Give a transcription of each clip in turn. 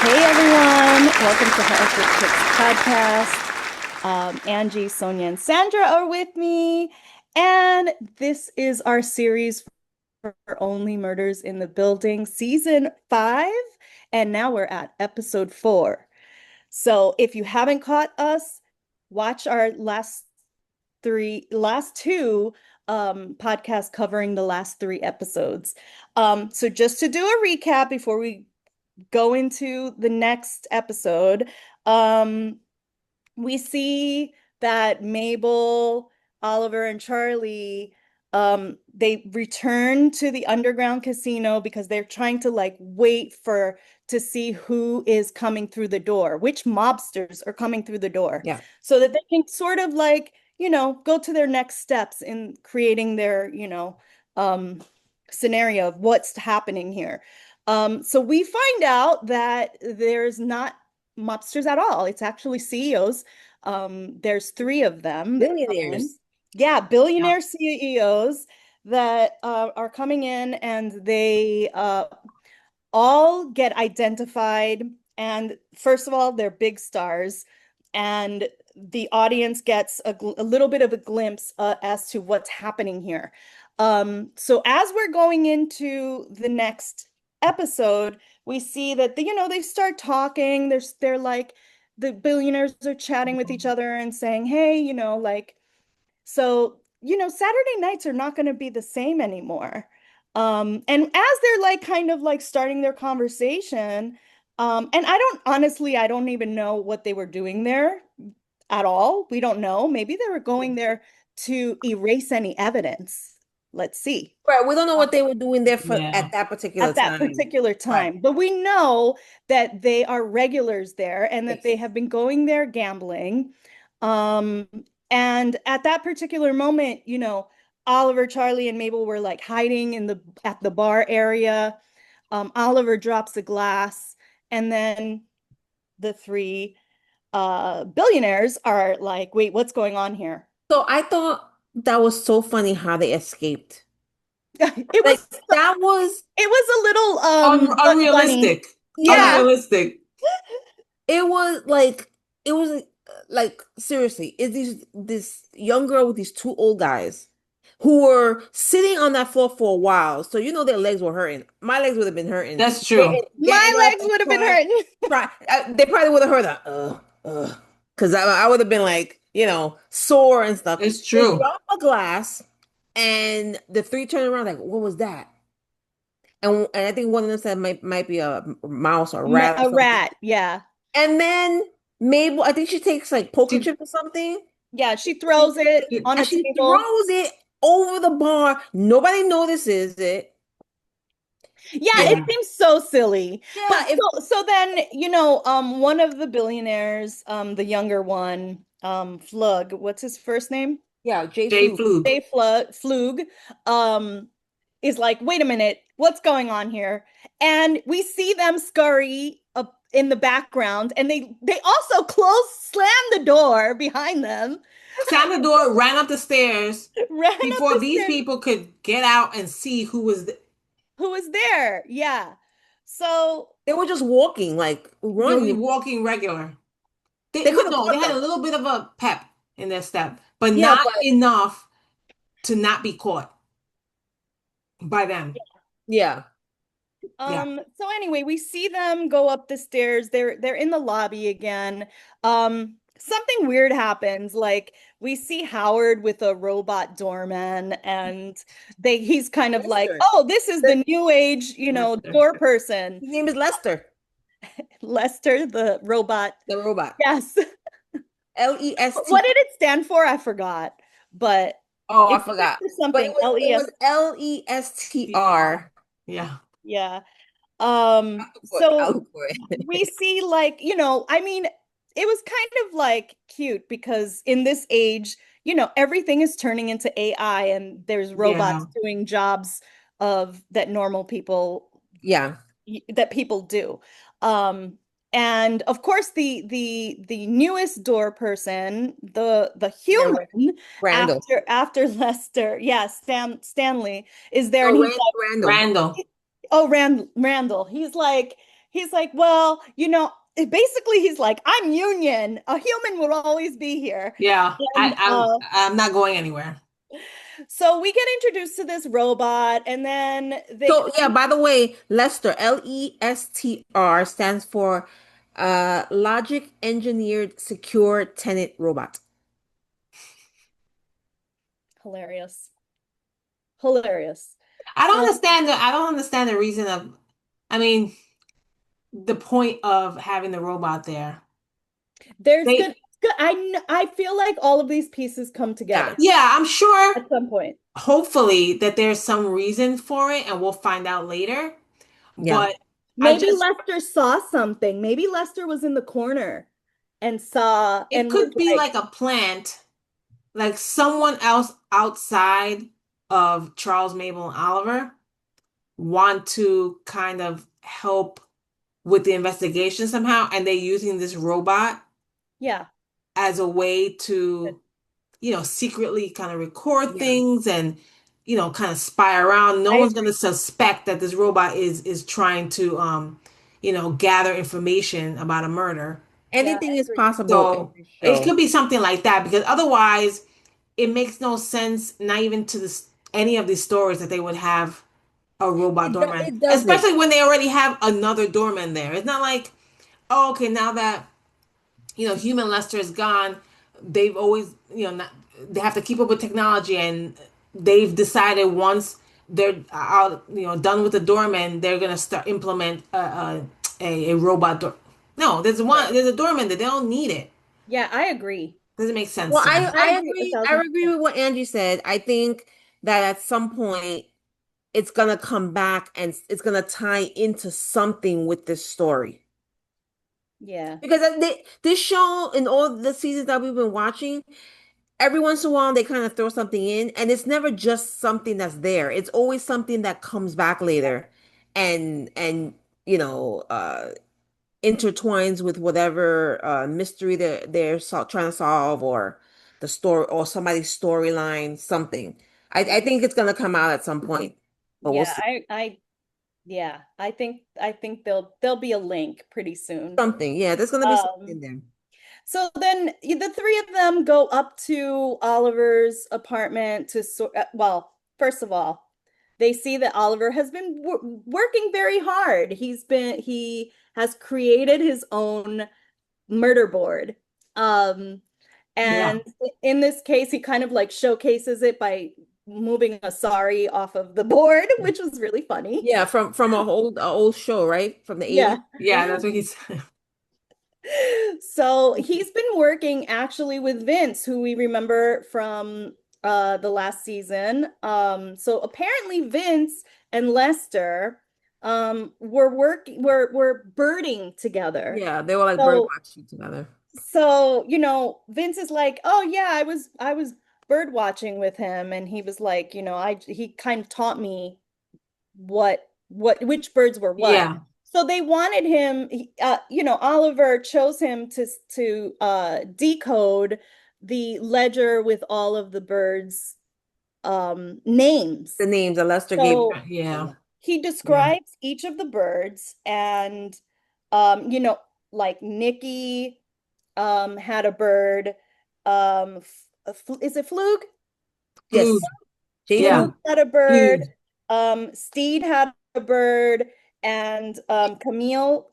Hey everyone, welcome to Health with Chicks podcast. Angie, Sonia, and Sandra are with me, and this is our series for Only Murders in the Building, season 5, and now we're at episode 4. So if you haven't caught us, watch our last two podcasts covering the last 3 episodes. So just to do a recap before we go into the next episode, um, we see that Mabel, Oliver, and Charlie, they return to the underground casino because they're trying to like wait for to see who is coming through the door, which mobsters are coming through the door, Yeah. so that they can sort of like, go to their next steps in creating their, um, scenario of what's happening here. So we find out that there's not mobsters at all. It's actually CEOs. There's 3 of them that come in. Billionaires. Yeah, Yeah. billionaire CEOs that are coming in, and they all get identified. And first of all, they're big stars, and the audience gets a little bit of a glimpse as to what's happening here. So as we're going into the next episode, we see that they start talking. They're like the billionaires are chatting with each other and saying, "Hey, like so, Saturday nights are not going to be the same anymore." And as they're like kind of like starting their conversation, and I don't even know what they were doing there at all. We don't know. Maybe they were going there to erase any evidence. Let's see. Right. We don't know what they were doing there for Yeah. at that particular At that time. particular Right. time. But we know that they are regulars there and that Yes. they have been going there gambling. Um, and at that particular moment, Oliver, Charlie, and Mabel were like hiding in the at the bar area. Oliver drops a glass, and then the 3 billionaires are like, wait, what's going on here? So I thought that was so funny how they escaped. It Like was that was it was a little Bugs Bunny. Unrealistic. Yeah. Unrealistic. it was like it was like seriously, is this young girl with these 2 old guys who were sitting on that floor for a while. So their legs were hurting. My legs would have been hurting. That's true. My Getting up legs and would have been hurting. they probably would have heard that, because I would have been like, sore and stuff. It's They true. dropped a glass, and the 3 turned around like, what was that? And I think one of them said might be a mouse or a rat or A something. rat, yeah. And then Mabel, I think she takes like poker She, chip or something, Yeah, she throws it on a and she table. throws it over the bar. Nobody notices it. Yeah, And it yeah. seems so silly. But yeah, if so then, one of the billionaires, the younger one, Flug, what's his first name? yeah, Jay Jay Flu. Flug. Flug, um, is like, wait a minute, what's going on here? And we see them scurry up in the background, and they also slam the door behind them, Slammed the door, ran up the stairs ran up before the these stairs. people could get out and see who was. Who was there? Yeah. So They were just walking, like They were running. walking regular. They could have No, they caught had a them. little bit of a pep in their step, but Yeah, not but enough to not be caught by them. yeah. Yeah. So anyway, we see them go up the stairs. They're in the lobby again. Something weird happens. Like we see Howard with a robot doorman, and he's kind of like, Lester. oh, this is the new age, Lester. door person. His name is Lester, Lester, the robot. the robot. Yes. Lest. What did it stand for? I forgot. But Oh, I it stood forgot. for But something. it LES. was Lestr. Yeah. Yeah. I'll So look for we it. see like, I mean, it was kind of like cute because in this age, everything is turning into AI, and there's robots Yeah. doing jobs of that normal people Yeah. that people do. And of course the newest door person, the Yeah, human Randall. after Lester, yeah, Stanley is there, and No, he's Randall. Randall. oh, Randall. He's like, he's like, well, basically he's like, I'm union. A human will always be here. Yeah, And I'm not going anywhere. so we get introduced to this robot, and then they So yeah, kind by the way, Lester, LESTR stands for Logic Engineered Secure Tenant Robot. hilarious. Hilarious. Um, I don't understand the reason of, I mean, the point of having the robot there. there's They, good I feel like all of these pieces come Yeah, together yeah, I'm sure, at some point. hopefully, that there's some reason for it, and we'll find out later. yeah. But I Maybe just, Lester saw something. Maybe Lester was in the corner and saw it and was could be like, like a plant, like someone else outside of Charles, Mabel, and Oliver want to kind of help with the investigation somehow, and they're using this robot yeah, as a way to, secretly kind of record Yeah. things and, kind of spy around. No I one's going to agree. suspect that this robot is trying to, gather information about a murder. Yeah, I Anything is agree. possible in So this it show. could be something like that because otherwise it makes no sense, not even to this any of these stories that they would have a robot doorman, It does make especially when they already have another doorman there. It's not like, oh, okay, now that human Lester is gone, they've always, not, they have to keep up with technology, and they've decided once they're out, done with the doorman, they're gonna start implement a robot door. No, Right. there's a doorman that they don't need it. Yeah, I agree. Doesn't make sense Well, to me. I agree a I thousand agree percent. with what Angie said. I think that at some point it's gonna come back and it's gonna tie into something with this story. Yeah. Because this show in all the seasons that we've been watching, every once in a while they kind of throw something in, and it's never just something that's there. It's always something that comes back later, and you know, intertwines with whatever mystery trying to solve, or the story, or somebody's storyline, something. I think it's gonna come out at some point, but we'll Yeah, see. yeah, I think there'll be a link pretty soon. Something, yeah, there's gonna be Um, something there. so then the three of them go up to Oliver's apartment well, first of all, they see that Oliver has been working very hard. He has created his own murder board. Um, Yeah. and in this case, he kind of like showcases it by moving a sari off of the board, which was really funny. Yeah, from a old show, right? From the Yeah. 80s. Yeah, that's what he said. So he's been working actually with Vince, who we remember from the last season. So apparently Vince and Lester were birding together. Yeah, they were like bird So watching together. Vince is like, "Oh yeah, I was bird watching with him," and he was like, he kind of taught me which birds were what. Yeah. So they wanted him, Oliver chose him to decode the ledger with all of the birds' names. The names that Lester gave So him. Yeah. he Yeah. describes each of the birds, and like Nikki had a bird. Is it Flug? Yes, Food. J Yeah. Flug Food. had a bird. Food. Steed had a bird, and Camila,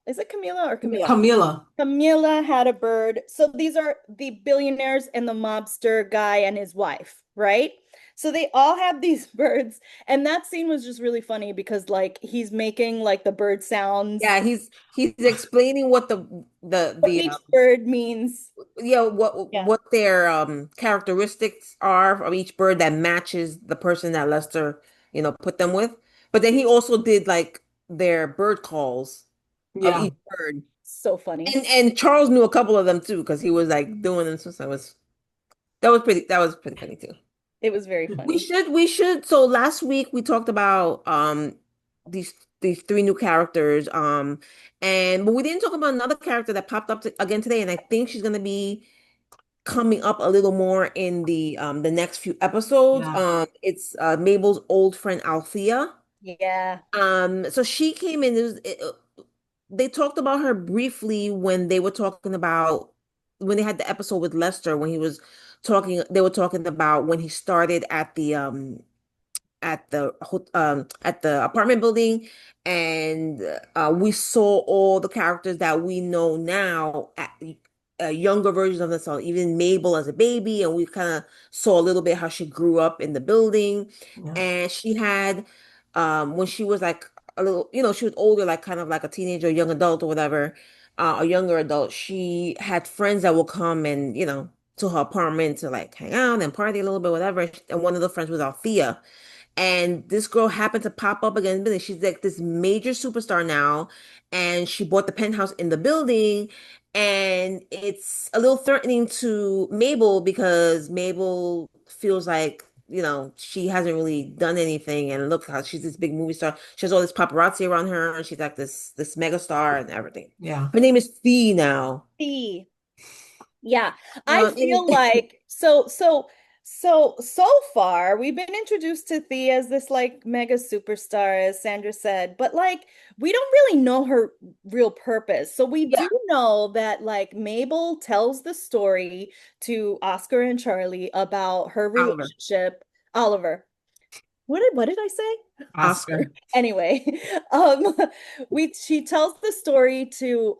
is it Camila or Camille? Camilla. Camila had a bird. So these are the billionaires and the mobster guy and his wife, right? So they all have these birds, and that scene was just really funny because like he's making like the bird sounds, Yeah, he's explaining what what each bird means. Yeah, what their characteristics are of each bird that matches the person that Lester, put them with. But then he also did like their bird calls of Yeah. each bird. so funny. And Charles knew a couple of them too, because he was like doing them. So that was pretty funny too. It was very funny. We should. So last week we talked about these these three new characters, and but we didn't talk about another character that popped up again today, and I think she's gonna be coming up a little more in the next few episodes. Yeah. It's Mabel's old friend Althea. Yeah. So she came in. they talked about her briefly when they were talking about when they had the episode with Lester when he was talking they were talking about when he started at the apartment building, and we saw all the characters that we know now at younger versions of themselves, even Mabel as a baby, and we kind of saw a little bit how she grew up in the building, Yeah. and she had when she was like a little, she was older, like kind of like a teenager, young adult or whatever, a younger adult. She had friends that would come and to her apartment to like hang out and party a little bit, whatever. And one of the friends was Althea, and this girl happened to pop up again in the building. She's like this major superstar now, and she bought the penthouse in the building. And it's a little threatening to Mabel because Mabel feels like, she hasn't really done anything. And look how she's this big movie star. She has all this paparazzi around her, and she's like this mega star and everything. Yeah. Her name is Fee now. See. Yeah, I Um, and feel like so far we've been introduced to Thea as this like mega superstar, as Sandra said, but like we don't really know her real purpose. So we yeah, do know that like Mabel tells the story to Oscar and Charlie about her Oliver, relationship. Oliver. What did I say? Oscar. Oscar. Anyway, um we she tells the story to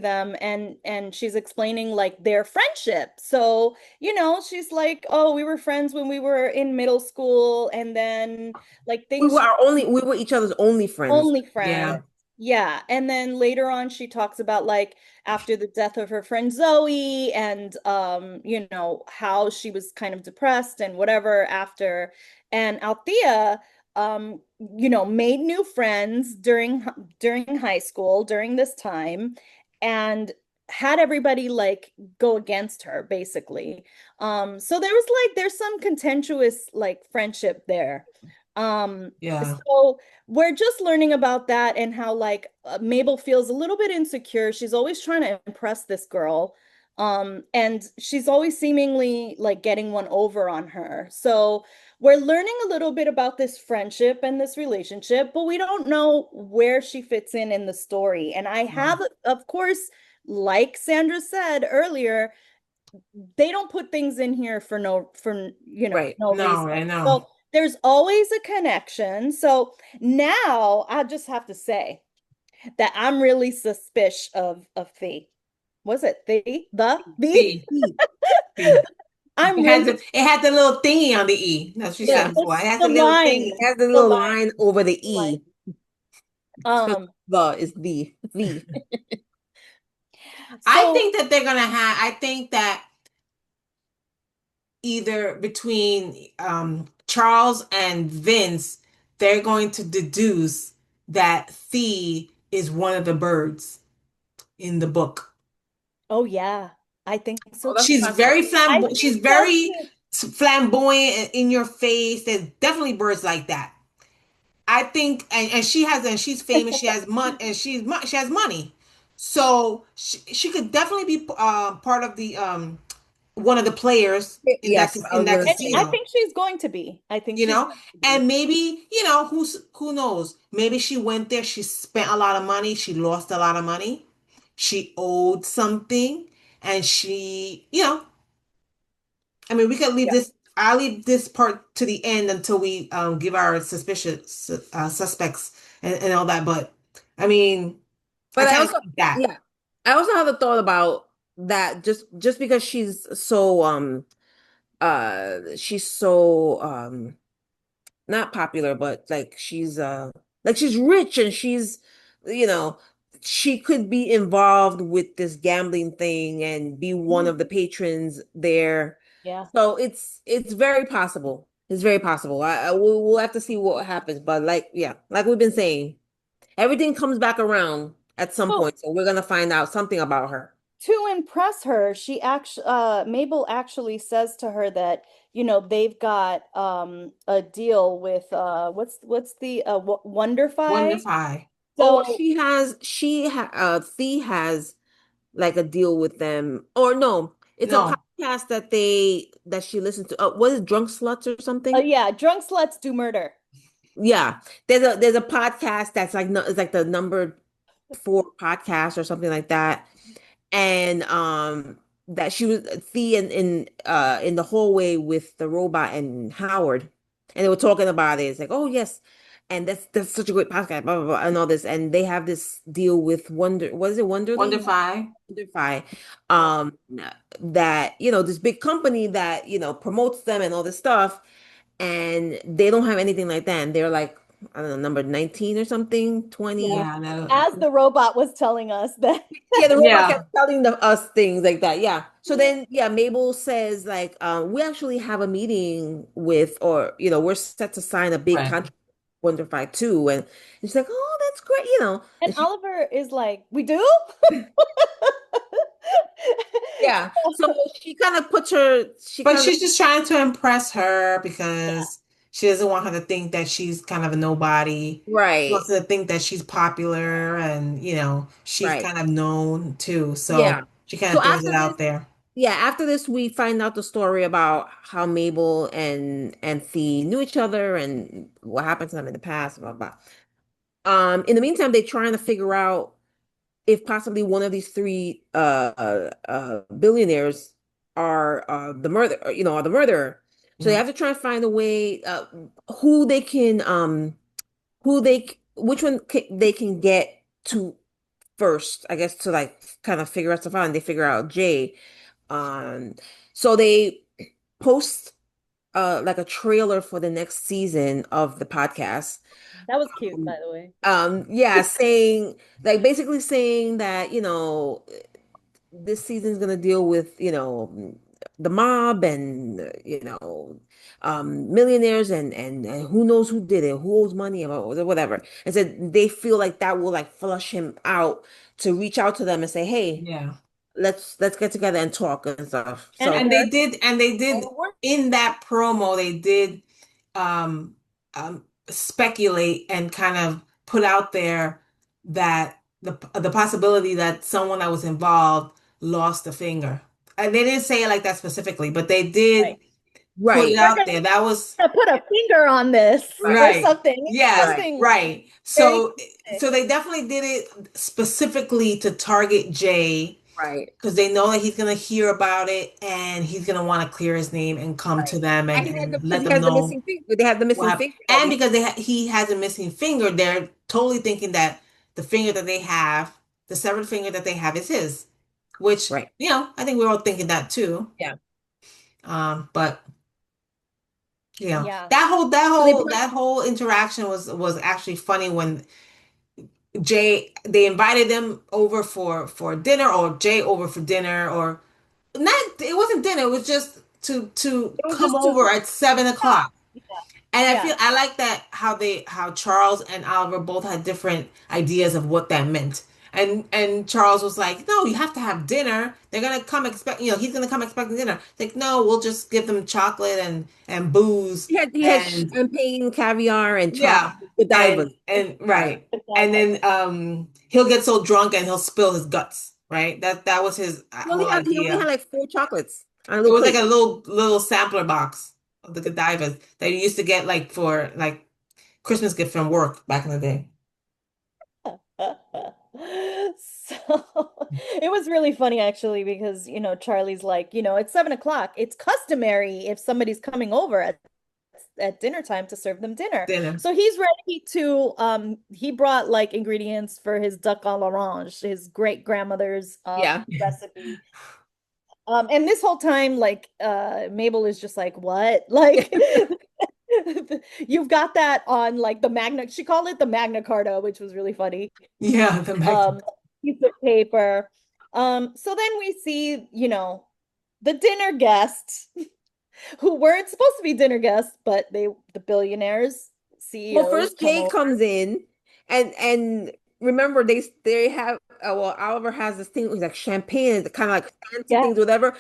them, and she's explaining like their friendship. So, she's like, "Oh, we were friends when we were in middle school, and then like things we were each other's only friends. only friends." Yeah. Yeah. And then later on, she talks about like after the death of her friend Zoe and how she was kind of depressed and whatever after. And Althea made new friends during high school during this time, and had everybody like go against her basically. So there's some contentious like friendship there. Um Yeah. so we're just learning about that and how like Mabel feels a little bit insecure. She's always trying to impress this girl. And she's always seemingly like getting one over on her. So we're learning a little bit about this friendship and this relationship, but we don't know where she fits in the story. And I have, of course, like Sandra said earlier, they don't put things in here Right. no reason. No, I know. So there's always a connection. So now I just have to say that I'm really suspicious of the was it the B. B. I'm It really had the little thingy on the E. That's what she said before. It has the the little line thingy. It has the the little line line over the the line. E. So Um the is the. I so think that they're gonna have. I think that either between Charles and Vince, they're going to deduce that Thea is one of the birds in the book. oh yeah, I think so Oh, that's She's too. very I she's think so very too. flamboyant in your face. There's definitely birds like that. I think, and she has, and she's famous. She has money, and she has money, so she could definitely be part of the one of the players in Yes, I in was that gonna And I say. casino. think she's going to be. I think You she's know, going to be. and maybe who knows? Maybe she went there. She spent a lot of money. She lost a lot of money. She owed something, and I mean, we could leave Yeah. this. I'll leave this part to the end until we give our suspicious suspects and all that. But I mean, I But I kind of also, think that. yeah, I also have a thought about that just because she's so not popular, but like she's rich and you know she could be involved with this gambling thing and be one Mm, of the patrons there. yeah. So it's very possible. It's very possible. We'll have to see what happens, but like yeah, like we've been saying, everything comes back around at some So point. So we're gonna find out something about her. to impress her, she actually Mabel actually says to her that, they've got a deal with what's the Wonderfi. Wonderfy. Oh, So Thea has like a deal with them, or no, it's a No, podcast that she listens to. What is Drunk Sluts or something? yeah, drunk sluts do murder. Yeah, there's a podcast that's like no, it's like the number. for a podcast or something like that, and that she was Thea in the hallway with the robot and Howard, and they were talking about it. It's like, oh yes, and that's such a great podcast, blah blah blah, and all this, and they have this deal with Wonder, what is it, Wonderly? Wonderfy. Wonderfy, Yeah. um, that this big company that promotes them and all this stuff, and they don't have anything like that, and they're like, I don't know, number 19 or something, Yeah. 20. Yeah, no, As the robot was telling us that. Yeah, the robot yeah, kept telling us things like that. Yeah. So then, yeah, Mabel says like, we actually have a meeting with, or we're set to sign a big right. contract with Wonderfy too, and she's like, oh, that's great, And and she, Oliver is like, we do? yeah. So she But kind of, she's just trying to impress her Yeah, because she doesn't want her to think that she's kind of a nobody. She right, wants her to think that she's popular and, she's right, kind of known too. So yeah. she kind So of throws after it this, out there. yeah, after this, we find out the story about how Mabel and Thee knew each other and what happened to them in the past, blah blah. In the meantime, they're trying to figure out if possibly one of these three billionaires are the murderer. So they Yeah. have to try and find a way, who they can who they which one they can get to first, I guess, to like kind of figure out stuff out, and they figure out Jay. Um, so they post like a trailer for the next season of the podcast. that was cute, by Um, the way. yeah, saying like basically saying that, this season's gonna deal with, the mob and millionaires and who knows who did it, who owes money or whatever. And said they feel like that will like flush him out to reach out to them and say, hey, Yeah. let's get together and talk and stuff. And So And they and did it worked. in that promo, they did um, speculate and kind of put out there that the possibility that someone that was involved lost a finger. And they didn't say it like that specifically, but they did Right. put it right, We're out gonna there. That was put a finger on this right, or right. something. Yes, right, Something right. very So they definitely did it specifically to target Jay right, because they know that he's gonna hear about it and he's gonna want to clear his name and come to right. them And and because let he them has the know missing finger, they have the what missing happened. finger that And because he has a missing finger, they're totally thinking that the finger that they have, the severed finger that they have, is his. Which right, I think we're all thinking that too. yeah. But yeah. So they put that whole interaction was actually funny when they invited them over for dinner, or Jay over for dinner, or not. It wasn't dinner. It was just to It was come just to over at 7 o'clock. yeah, And yeah. I like that how Charles and Oliver both had different ideas of what that meant. And Charles was like, no, you have to have dinner. They're gonna come expect, he's gonna come expecting dinner. Like, no, we'll just give them chocolate and booze he had and champagne, caviar, and yeah, chocolate, the divers. and Right. right. And then he'll get so drunk and he'll spill his guts, right? That was his whole He only had idea. like four chocolates on a It little was like a plate. little sampler box of the Godivas that you used to get like for like Christmas gift from work back in the day. So it was really funny actually because Charlie's like, it's 7 o'clock. It's customary if somebody's coming over at dinner time to serve them dinner. Dinner. So he's ready to he brought like ingredients for his duck à l'orange, his great grandmother's Yeah. recipe. And this whole time, like, Mabel is just like, what? Like, you've got that on like the Magna, she called it the Magna Carta, which was really funny. Yeah, the Mac. Um, Piece of paper. So then we see, the dinner guests who weren't supposed to be dinner guests, but the billionaires, Well, CEOs first come Jay over. comes in, and remember they have well, Oliver has this thing with like champagne and kind of like fancy Yeah, things, whatever.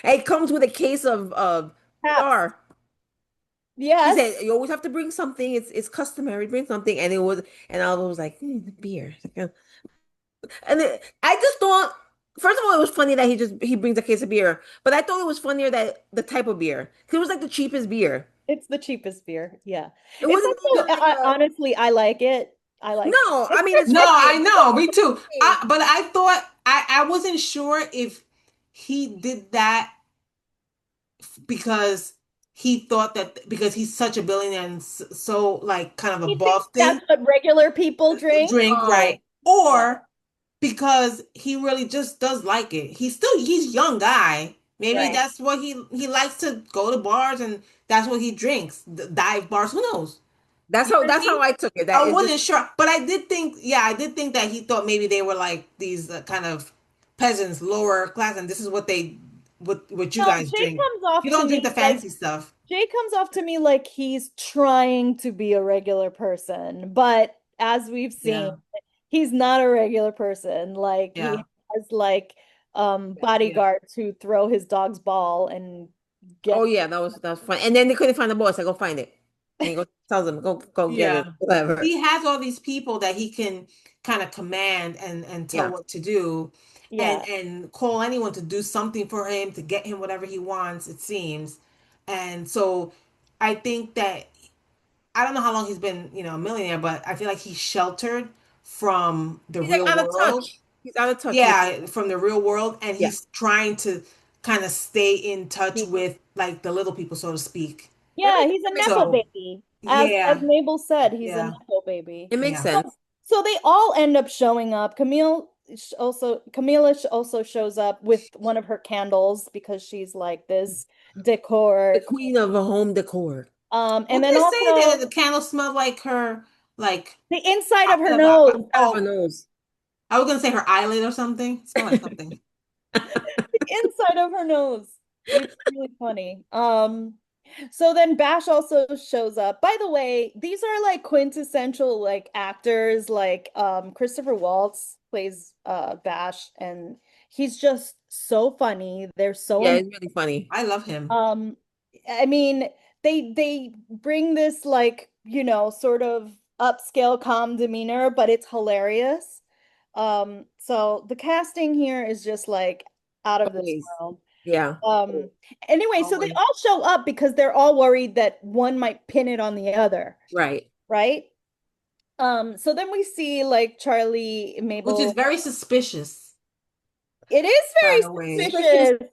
And it comes with a case of taps. cigar. He said Yes, you always have to bring something. It's customary to bring something, and it was, and Oliver was like, beer. And I just thought, first of all, it was funny that he brings a case of beer, but I thought it was funnier that the type of beer. 'Cause it was like the cheapest beer. it's the cheapest beer. Yeah. It It's wasn't also even like honestly, I like it. I like No, I it. mean it's No, funny. I know, me too. Funny. But I thought I wasn't sure if he did that because he thought that because he's such a billionaire and so like kind of He thinks above things that's what regular people drink. drink, Oh, right? Yeah, Or because he really just does like it. He's young guy. Maybe right. that's what he likes to go to bars and that's what he drinks. Dive bars, who knows? You know what I that's how mean? I took it. That I it just wasn't sure, but I did think, yeah, I did think that he thought maybe they were like these kind of peasants, lower class, and this is what you No, guys Jay drink. comes You off to don't drink me the like fancy stuff. Jay comes off to me like he's trying to be a regular person, but as we've seen, Yeah, he's not a regular person. Like he yeah, has like yeah, bodyguards who throw his dog's ball and oh get yeah, that was fun. And then they couldn't find the boy, so go find it. And he goes tells them, go get yeah. it, whatever. He has all these people that he can kind of command and tell Yeah. what to do, yeah. and call anyone to do something for him to get him whatever he wants. It seems, and so I think that I don't know how long he's been, a millionaire, but I feel like he's sheltered from the He's like real out of world. touch. He's out of touch with Yeah, from the real world, and yeah. he's trying to kind of stay in touch He- with like the little people, so to speak. yeah, he's a That makes nepo So, baby. As yeah, Mabel said, he's a yeah, nepo baby. it makes yeah, sense. So they all end up showing up. Camila also shows up with one of her candles because she's like this The decor. queen of a home decor. And What then they say that also the candle smelled like her, like the inside of her outside of nose. Out of her oh, nose. I was gonna say her eyelid or something. It smelled like something. The inside of her nose. It's really funny. So then Bash also shows up. By the way, these are like quintessential like actors. Like Christopher Waltz plays Bash, and he's just so funny. They're so Yeah, it's really funny. I love him. um I mean, they bring this like, sort of upscale calm demeanor, but it's hilarious. So the casting here is just like out of this Always. world. Yeah. Um anyway, so they Always. all show up because they're all worried that one might pin it on the other, Right. right? So then we see like Charlie, Which is Mabel. very suspicious, It is by the very way. Suspicious. suspicious.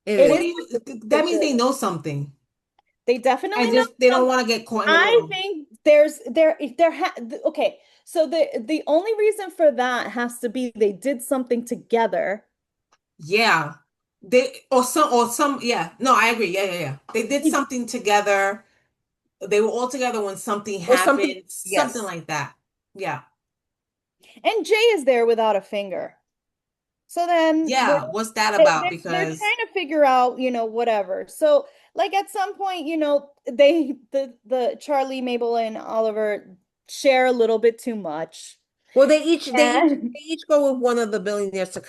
It It What is. do is you? That means suspicious. they know something, They definitely and know just they don't something. want to get caught in the I middle. think okay. So the only reason for that has to be they did something together. Yeah, they or some. Yeah, no, I agree. Yeah, yeah, yeah. They did They- something together. They were all together when something Or something. happened, something Yes. like that. Yeah, And Jay is there without a finger. So then yeah. What's that they, about? they're Because trying to figure out, whatever. So like at some point, the Charlie, Mabel, and Oliver share a little bit too much. Well, they And each go with one of the billionaires to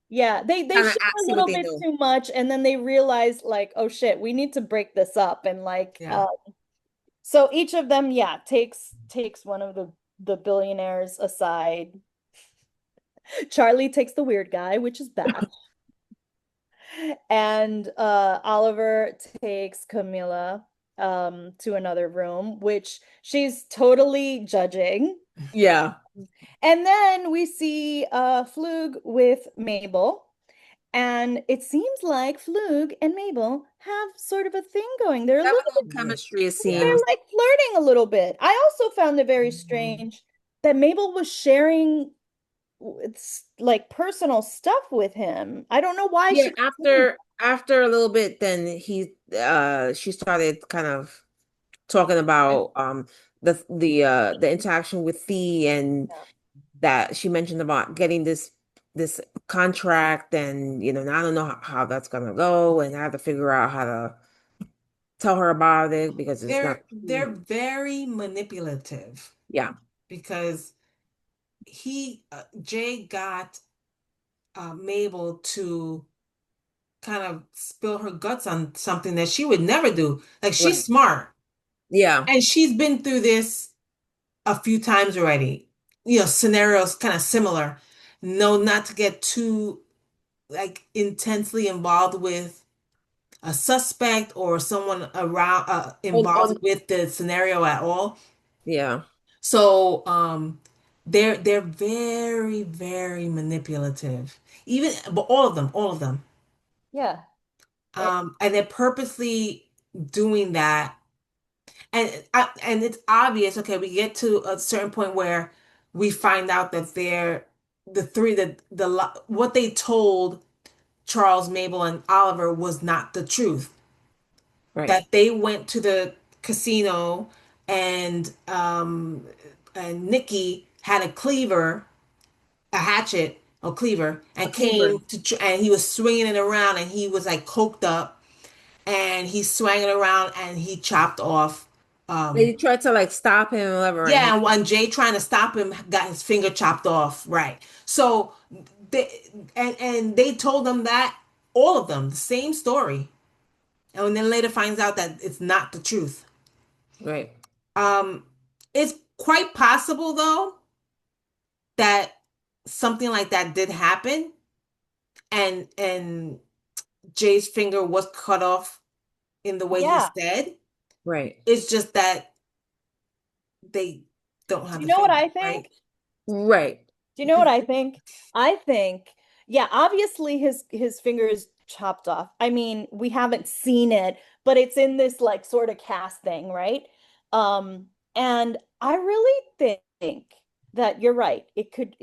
yeah, they kind of share a see what little they bit do. too much, and then they realize like, oh shit, we need to break this up, and like, yeah, so each of them, yeah, takes one of the billionaires aside. Charlie takes the weird guy, which is Bash, and Oliver takes Camilla to another room, which she's totally judging. Yeah. And then we see Flug with Mabel. And it seems like Flug and Mabel have sort of a thing going. They're a They have a little bit, little chemistry, it yeah. they're seems. like flirting a little bit. I also found it very Mhm. strange that Mabel was sharing like personal stuff with him. I don't know why Yeah, she was doing after a little bit, then she started kind of talking about the interaction with Thea, and that. that she mentioned about getting this contract, and now I don't know how that's gonna go, and I have to figure out how to tell her about it because it's not They're very manipulative yeah. because Jay got Mabel to kind of spill her guts on something that she would never do. Like she's Right. smart Yeah. and she's been through this a few times already. Scenarios kind of similar. No, not to get too like intensely involved with a suspect or someone around On involved with the scenario at all. yeah. So they're very, very manipulative. Even but all of them. Yeah. It, And they're purposely doing that. And it's obvious, okay, we get to a certain point where we find out that they're the three that what they told Charles, Mabel, and Oliver was not the truth. Right. That they went to the casino and Nikki had a cleaver, a hatchet or cleaver, A and cleaver. came to and he was swinging it around and he was like coked up and he swung it around and he chopped off. They Um, tried to like stop him or whatever, and yeah, and when Jay trying to stop him got his finger chopped off. Right. So they and they told them that all of them the same story, and then later finds out that it's not the truth. right. Um, it's quite possible though that something like that did happen, and Jay's finger was cut off in the way he yeah. said. Right. It's just that they don't Do have you the know what finger, I think? right? Right. Do you know what I think? I think, yeah, obviously his finger is chopped off. I mean, we haven't seen it, but it's in this like sort of cast thing, right? And I really think that you're right. It could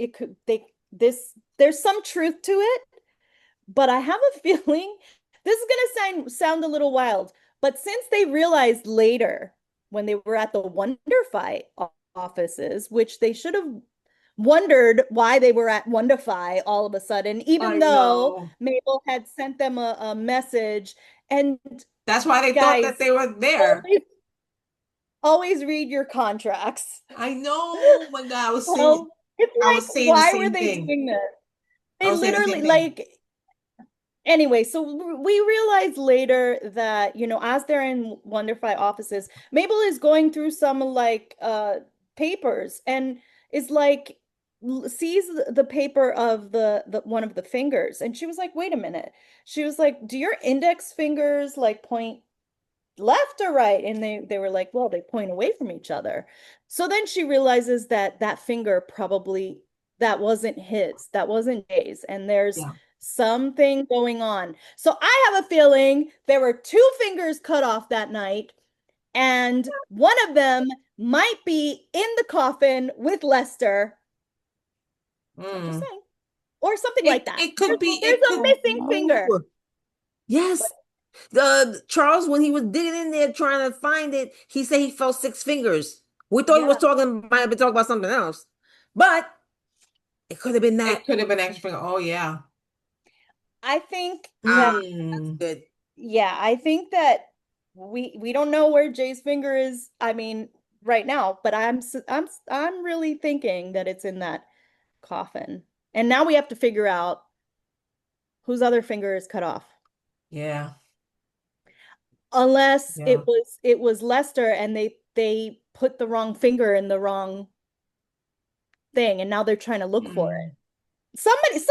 they this there's some truth to it, but I have a feeling this is gonna sound a little wild, but since they realized later when they were at the Wonderfi offices, which they should have wondered why they were at Wonderfi all of a sudden, even I though know. Mabel had sent them a message. And That's why they thought that guys, they were there. always, always read your contracts. I know. Oh my God, Well, it's I like, was saying the why were same they thing. doing this? I They was saying the same literally, thing. like, anyway, so we realized later that, as they're in Wonderfi offices, Mabel is going through some like papers and is like sees the paper of the one of the fingers, and she was like, "Wait a minute." She was like, "Do your index fingers like point left or right?" And they were like, "Well, they point away from each other." So then she realizes that that finger probably that wasn't his, that wasn't Jay's, and there's Yeah. something going on. So I have a feeling there were two fingers cut off that night, and one of them might be in the coffin with Lester. I'm just Mm. saying, or something like that. It could be. There's It a could. missing finger. Oh, yes. The Charles, when he was digging in there trying to find it, he said he felt six fingers. We thought he was Yeah, talking, might have been talking about something else, but it could have been that. It could have been extra finger. Oh yeah. I think that Ah, Mm. good. Yeah, I think that we don't know where Jay's finger is. I mean, right now, but I'm really thinking that it's in that coffin. And now we have to figure out whose other finger is cut off. Yeah. Unless Yeah. it was Lester and they put the wrong finger in the wrong thing and now they're trying to look for Mm. it. Something is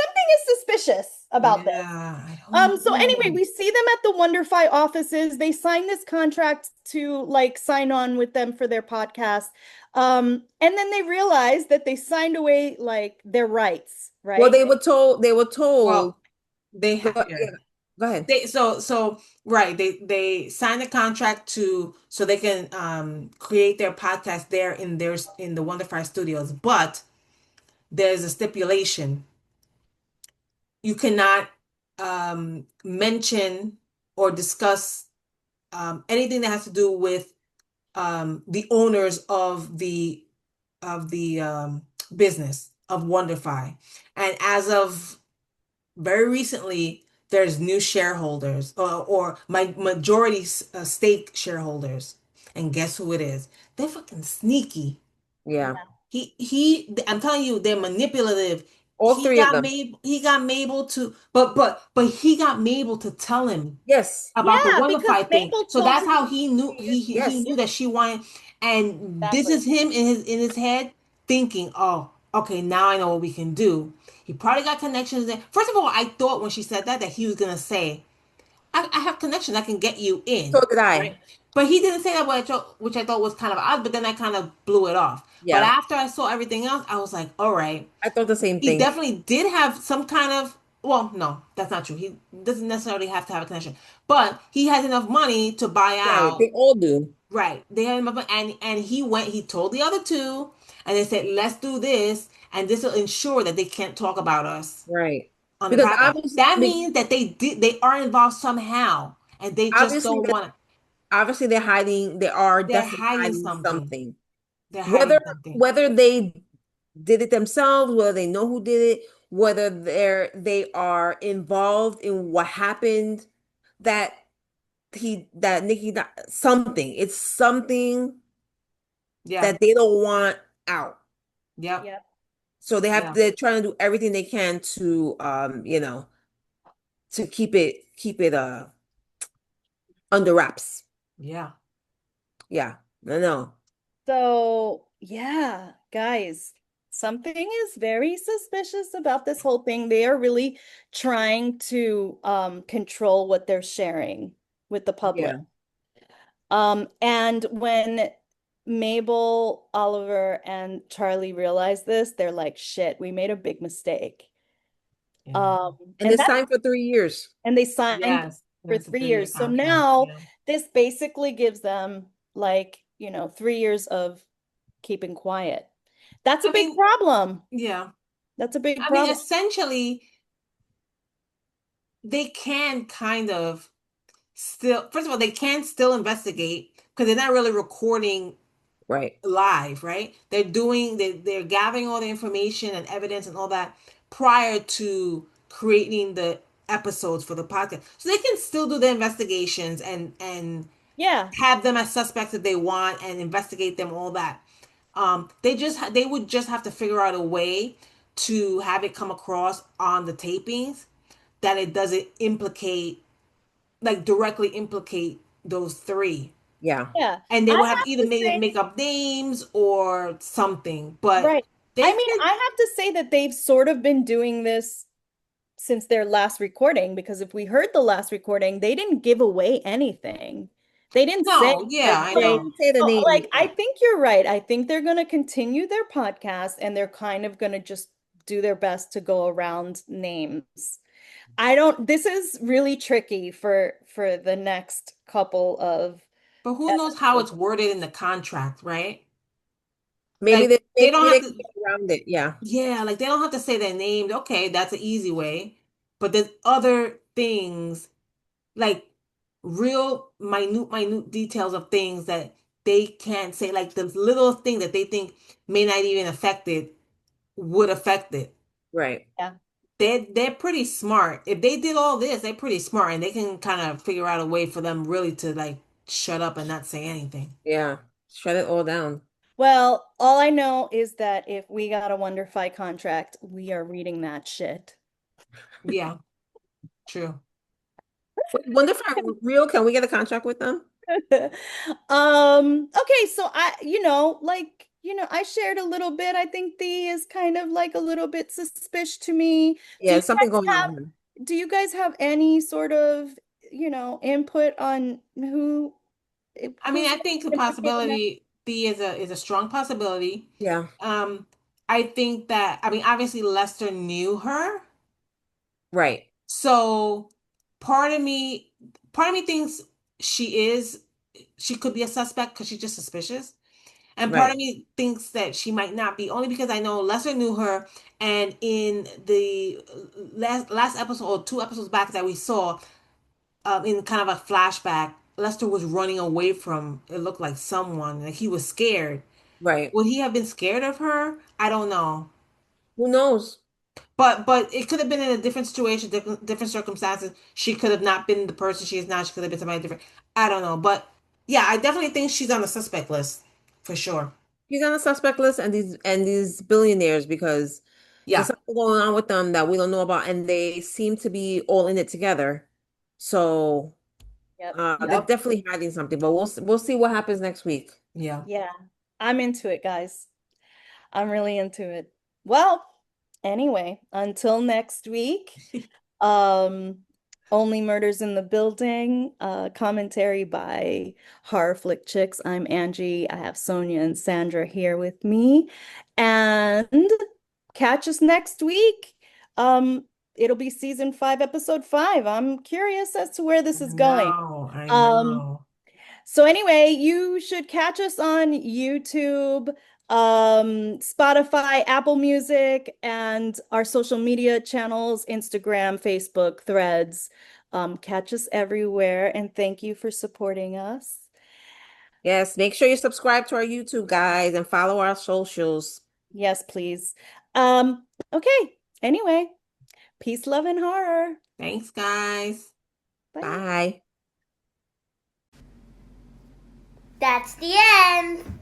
suspicious about this. Yeah. I don't So anyway, know. we see them at the Wonderfi offices. They sign this contract to like sign on with them for their podcast. And then they realize that they signed away like their rights, Well, right? they were told, Well, they go, have. Yeah. yeah, go ahead. So right. They signed a contract to so they can create their podcast there in the Wonderfire Studios, but there's a stipulation. You cannot mention or discuss anything that has to do with the owners of the business of Wonderfy. And as of very recently, there's new shareholders or my majority stake shareholders. And guess who it is? They're fucking sneaky. Yeah, Yeah. I'm telling you, they're manipulative. all three of them. He got Mabel to, but he got Mabel to tell him Yes, about the Yeah, because Wonderfy thing. Mabel So told that's him how he knew he yes. knew that she wanted, and this exactly. is him in his head thinking, oh, okay, now I know what we can do. He probably got connections there. First of all, I thought when she said that he was gonna say, I have connections, I can get you So in, did I. right? But he didn't say that, which I thought was kind of odd. But then I kind of blew it off. But Yeah. after I saw everything else, I was like, all right, I thought the same he thing. definitely did have some kind of, well, no, that's not true. He doesn't necessarily have to have a connection, but he has enough money to buy Right. out. They all do. Right. They had enough, and he told the other two, and they said, let's do this, and this will ensure that they can't talk about us Right. on the Because podcast. That means that they are involved somehow, and they just obviously don't that want to. obviously they're hiding, they are They're definitely hiding hiding something. something. They're Whether hiding something. whether they did it themselves, whether they know who did it, whether they are involved in what happened, that that Nikki something. It's something Yeah. that they don't want out. Yep. Yep. So Yeah. they're trying to do everything they can to to keep it under wraps. Yeah. Yeah. No. So, yeah, guys, something is very suspicious about this whole thing. They are really trying to control what they're sharing with the public. Yeah. And when Mabel, Oliver, and Charlie realize this, they're like, shit, we made a big mistake. Yeah. Um, And and they that signed for 3 years. and they signed Yes. for That's a 3 years. three-year So contract. now Yeah. this basically gives them like, 3 years of keeping quiet. That's a I big mean, problem. yeah. That's a big I mean, problem. essentially, they can kind of still, first of all, they can still investigate because they're not really recording Right. live, right? They're gathering all the information and evidence and all that prior to creating the episodes for the podcast. So they can still do the investigations and Yeah. have them as suspects if they want and investigate them, all that. They would just have to figure out a way to have it come across on the tapings that it doesn't implicate, like directly implicate those three. Yeah. Yeah. And they I will have have either to made say, make up names or something, but right. I they mean, could. I have to say that they've sort of been doing this since their last recording, because if we heard the last recording, they didn't give away anything. They didn't say No, yeah, that I Well, they they, know. didn't say the so, names, like, I but think you're right. I think they're going to continue their podcast and they're kind of going to just do their best to go around names. I don't, this is really tricky for the next couple of But who knows how episodes. it's worded in the contract, right? maybe Like they don't they have can to. get around it. Yeah. Yeah, like they don't have to say their names. Okay, that's an easy way. But there's other things, like real minute details of things that they can't say, like the little thing that they think may not even affect it would affect it. Right. Yeah. They're pretty smart. If they did all this, they're pretty smart and they can kind of figure out a way for them really to like shut up and not say anything. Yeah. Shut it all down. Well, all I know is that if we got a Wonder Fi contract, we are reading that shit. Yeah, true. Wonder if I real, can we get a contract with them? Okay, so I shared a little bit. I think the is kind of like a little bit suspicious to me. Do Yeah, you something guys going have on here. do you guys have any sort of, input on I mean, who's I think the implicated next? possibility B is a strong possibility. Yeah. Um, I think that, I mean, obviously Lester knew her, Right. so part of me part of me thinks she could be a suspect because she's just suspicious. And part of Right. me thinks that she might not be, only because I know Lester knew her, and in the last episode or two episodes back that we saw, in kind of a flashback, Lester was running away from, it looked like someone, like he was scared. Right. Would he have been scared of her? I don't know. Who knows? But it could have been in a different situation, different circumstances. She could have not been the person she is now. She could have been somebody different. I don't know. But yeah, I definitely think she's on the suspect list for sure. He's on the suspect list, and these billionaires, because there's Yeah. something going on with them that we don't know about, and they seem to be all in it together. So Yep. they're Yep. definitely hiding something, but we'll see what happens next week. Yeah. Yeah. I'm into it, guys. I'm really into it. Well, anyway, until next week. Um, Only Murders in the Building, commentary by Horror Flick Chicks. I'm Angie. I have Sonia and Sandra here with me. And catch us next week. Um, it'll be season 5, episode 5. I'm curious as to where this is going. I Um, know. so anyway, you should catch us on YouTube, Spotify, Apple Music, and our social media channels, Instagram, Facebook, Threads. Catch us everywhere, and thank you for supporting us. Yes, make sure you subscribe to our YouTube, guys, and follow our socials. Yes, please. Okay. Anyway, peace, love, and horror. Thanks, guys. Bye. Bye. That's the end.